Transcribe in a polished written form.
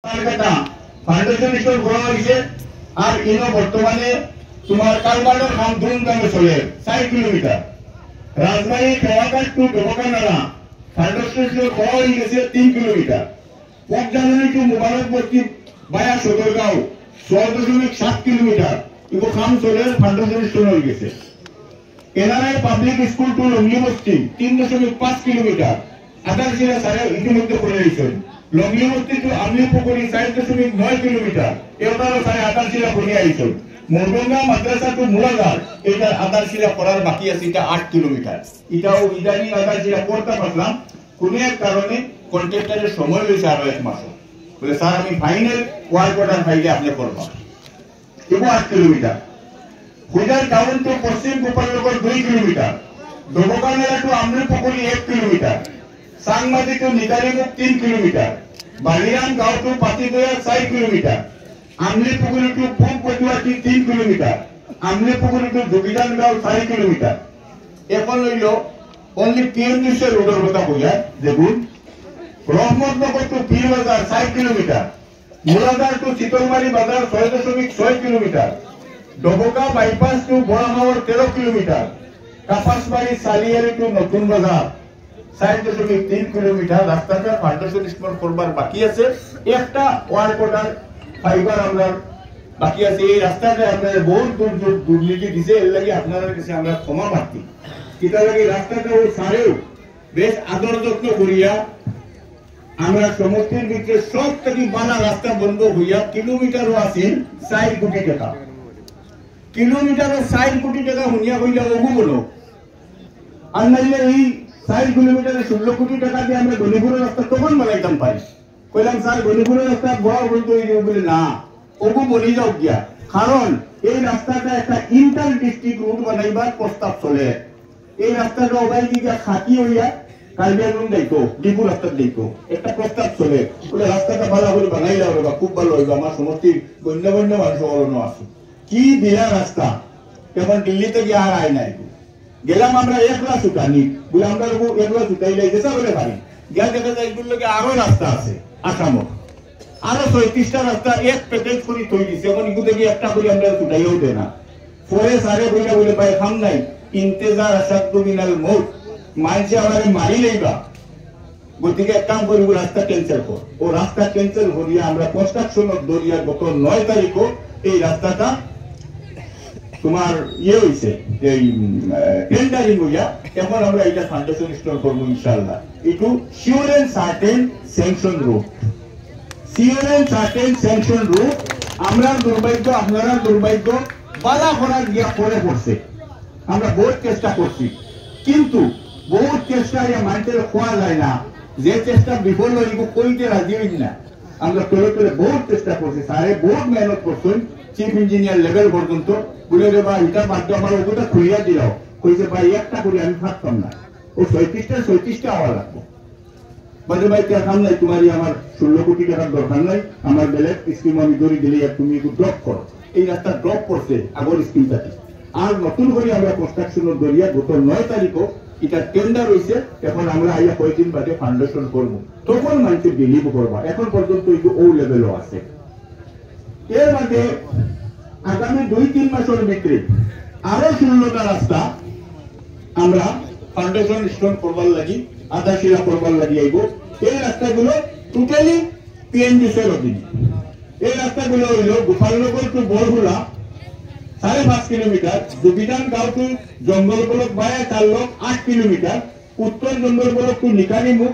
Foundation store করা হয়েছে। আর ইনো বর্তমানে তোমার কালবাটার কাম ধুমধামে চলে 4 কিলোমিটার। রাজবাড়ী খেওয়াঘাট টু ডবকানাড়া ফাউন্ডেশন স্টোর করা হয়ে গেছে 3 কিলোমিটার। পকজানি টু মুবারকবর্তী বায়া সদরগাঁও 6.7 কিলোমিটার এগুলো কাম চলে ফাউন্ডেশন স্টোর হয়ে গেছে। এনআরআই পাবলিক স্কুল টু লংলি বস্তি 3.5 কিলোমিটার আধার জেলা সারা ইতিমধ্যে করে দিয়েছেন। লংলি বস্তি টু আমলি পুকুরি 4.9 কিলোমিটার এটারও সারা আধার জেলা করে আইছেন। মোরডঙ্গা মাদ্রাসা টু মুলাগার এটার আধার জেলা করার বাকি আছে, এটা 8 কিলোমিটার। এটাও ইদানিং আধার জেলা করতে পারলাম, কোন এক কারণে কন্ট্রাক্টরের সময় হয়েছে আরো 1 মাস। বলে স্যার আমি ফাইনাল ওয়ার্ক অর্ডার ফাইলে আপনি করবো, এগুলো 8 kilometre. হুইজার town to Paschim Gopalnagar 2 kilometre. Dabkanara to Amripukuri 1 kilometre. Sangmadi to Nigarimukh 3 kilometre. Baliram Gaon to Patidaya 4 kilometre. Amlipukuri to Pub Patuati 3 kilometre. Amlipukuri two যোগিদান গাঁও 4 কিলোমিটার। এখন হইল অনলি PMDC রোডের কথা বইয়া দেখুন। রহমতনগর টু পীর বাজার 4 কিলোমিটার। মুরাদার টু শীতলমারি বাজার 6.6 kilometre. Dabaka bypass two বড়াহাওয়ার 13 kilometre. কাপাসবাড়ি সালিয়ারি two নতুন বাজার 4.3 কিলোমিটার। রাস্তাটা ফাউন্ডেশন স্টোর করবার বাকি আছে, একটা ওয়ার্ক অর্ডার ফাইবার আমরা বাকি আছে। এই রাস্তাটা আপনারা বহুত দূর দুর্নীতি দিছে, এর লাগে আপনাদের কাছে আমরা ক্ষমা প্রার্থী। কিতা লাগে রাস্তাটা ও সারেও বেশ আদর যত্ন করিয়া আমরা সমষ্টির ভিতরে সব থেকে বানা রাস্তা বন্ধ হইয়া কিলোমিটারও আছে 4 কোটি টাকা। কিলোমিটারে 4 কোটি টাকা হুনিয়া কইলা ওগু বলো। আর নাইলে এই 4 কিলোমিটারে 16 কোটি টাকা দিয়ে আমরা গণিপুরের রাস্তা তখন বানাইতাম পারি। কইলাম স্যার গণিপুরের রাস্তা বড় বলতে বলে না, ওগু বলি যাও গিয়া। কারণ এই রাস্তাটা একটা ইন্টার ডিস্ট্রিক্ট রুট বানাইবার প্রস্তাব চলে। এই রাস্তাটা ওবাই গিয়া খাতি হইয়া কালবিয়াগুন দেখো ডিপু রাস্তা দেখো একটা প্রস্তাব চলে। বলে রাস্তাটা ভালো করে বানাইলে হবে, খুব ভালো হইবে, আমার সমষ্টির গণ্য গণ্য মানুষ অরণ্য আছে। কি দিলা রাস্তা, এখন দিল্লিতে গিয়ে আর আয় নাই। গেলাম আমরা 1 লাখ ছুটানি বলে আমরা 1 লাখ ছুটাইলে যেসা বলে পারি গিয়া দেখা যায় এগুলো আরো রাস্তা আছে। আসামত আরো 36টা রাস্তা এক প্যাকেজ করে তৈরি দিচ্ছে। এখন এগুলো গিয়ে একটা করে আমরা ছুটাইও দে না। পরে সারে বইলা বলে ভাই খাম নাই ইন্তেজার আসাদু মিনাল মউত, মানছে আমারে মারি লইবা, গতিকে এক কাম করি রাস্তা ক্যান্সেল কর। ও রাস্তা ক্যান্সেল করিয়া আমরা কনস্ট্রাকশন দরিয়া গত 9 তারিখও এই রাস্তাটা তোমার ইয়ে হয়েছে, এই টেন্ডারিং হইয়া এখন আমরা এটা ফাউন্ডেশন স্টোর করবো ইনশাআল্লাহ। একটু sure and certain sanction route, sure and certain sanction route. আমরা দুর্ভাগ্য, আপনারা দুর্ভাগ্য, বালা করার গিয়া পরে পড়ছে। আমরা বহুত চেষ্টা করছি, কিন্তু বহুত চেষ্টা মানুষের খোয়া যায় না। যে চেষ্টা বিফল হইব কইতে রাজি হইল না। আমরা তোলে তোলে বহুত চেষ্টা করছি, সারে বহুত মেহনত করছেন চিফ ইঞ্জিনিয়ার লেভেল পর্যন্ত। বলে রে ভাই এটা বাধ্য আমার ওটা খুলিয়া দিলাও, কইছে ভাই একটা করে আমি থাকতাম না, ও 36টা হওয়া লাগবো। বলে ভাই কাম নাই, তোমারই আমার 16 কোটি টাকার দরকার নাই, আমার বেলেগ স্কিম আমি ধরে দিলে তুমি একটু ড্রপ করো। এই রাস্তা ড্রপ করছে আগর স্কিমটাতে। আর নতুন করে আমরা কনস্ট্রাকশনের দরিয়া গত 9 তারিখও এটা টেন্ডার হয়েছে। এখন আমরা আইয়া কয়েকদিন বাদে ফাউন্ডেশন করবো, তখন মানুষের বিলিভ করবা। এখন পর্যন্ত একটু ও লেভেলও আছে। এর মধ্যে আগামী 2-3 মাসের ভিতরে আরো 16টা রাস্তা আমরা ফাউন্ডেশন স্টোন করবার লাগি, আধাশিলা করবার লাগি আইব। এই রাস্তাগুলো টোটালি PNGCর অধীনে। এই রাস্তাগুলো হইল গোপালনগর টু বরগুলা 5.5 কিলোমিটার, যোগিদান গাঁও টু জঙ্গল ব্লক বায়া 4 লোক 8 কিলোমিটার, উত্তর জঙ্গল ব্লক টু নিকারিমুখ